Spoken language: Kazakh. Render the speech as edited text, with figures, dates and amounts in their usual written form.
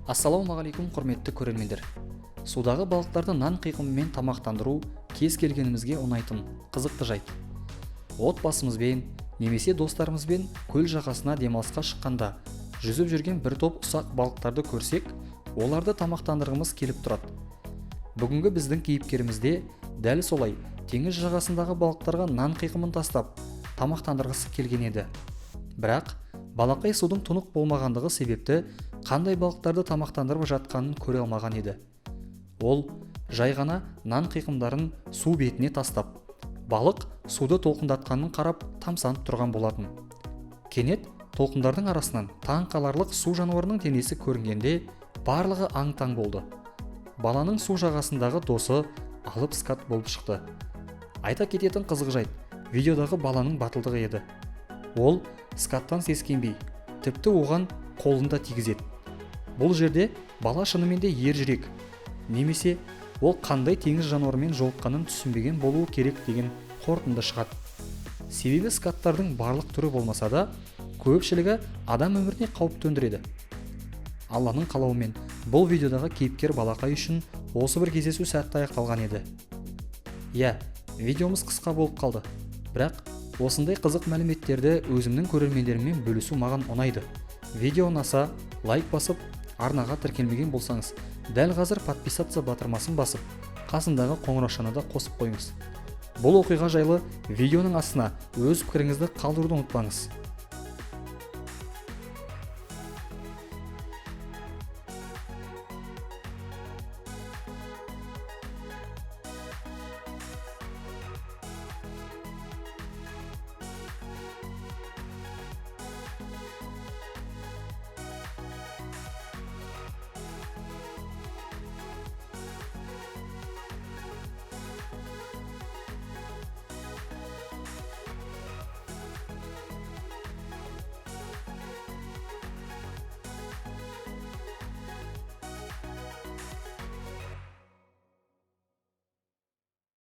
Ассалаумағалейкум құрметті көрермендер. Судағы балықтарды нан қиқымымен тамақтандыру кез келгенімізге ұнайтын қызықты жайт. Отбасымызбен немесе достарымызбен көл жағасына демалысқа шыққанда жүзіп жүрген бір топ ұсақ балықтарды көрсек, оларды тамақтандырғымыз келіп тұрады. Бүгінгі біздің кейіпкерімізде дәл солай теңіз жағасындағы балықтарға нан қиқымын тастап тамақтандырғысы келген еді. Бірақ балақай судың тұнық болмағандығы себепті қандай балықтарды тамақтандырып жатқанын көре алмаған еді. Ол жай ғана нан қиқымдарын су бетіне тастап, балық суды толқындатқанын қарап тамсанып тұрған болатын. Кенет толқындардың арасынан таң қаларлық су жануарының денесі көрінгенде барлығы аң-таң болды. Баланың су жағасындағы досы алып скат болып шықты. Айта кететін қызық жайт, видеодағы баланың батылдығы еді. Ол скаттан сескенбей, тіпті оған қолында тигізеді. Бұл жерде бала шынымен де ержүрек, немесе ол қандай теңіз жануарымен жолыққанын түсінбеген болуы керек деген қорытынды шығады. Себебі скаттардың барлық түрі болмаса да, көпшілігі адам өміріне қауіп төндіреді. Алланың қалауымен бұл видеодағы кейіпкер балақай үшін осы бір кездесу сәтті аяқталған еді. Видеомыз қысқа болып қалды, бірақ осындай қызық мәліметтерді өзімнің көрермендеріммен бөлісу маған ұнайды. Видео ұнаса, лайк басып, Арнаға тіркелмеген болсаңыз, дәл қазір подписаться батырмасын басып, қасындағы қоңыраушаны да қосып қойыңыз. Бұл оқиға жайлы видеоның астына өз пікіріңізді қалдыруды ұмытпаңыз.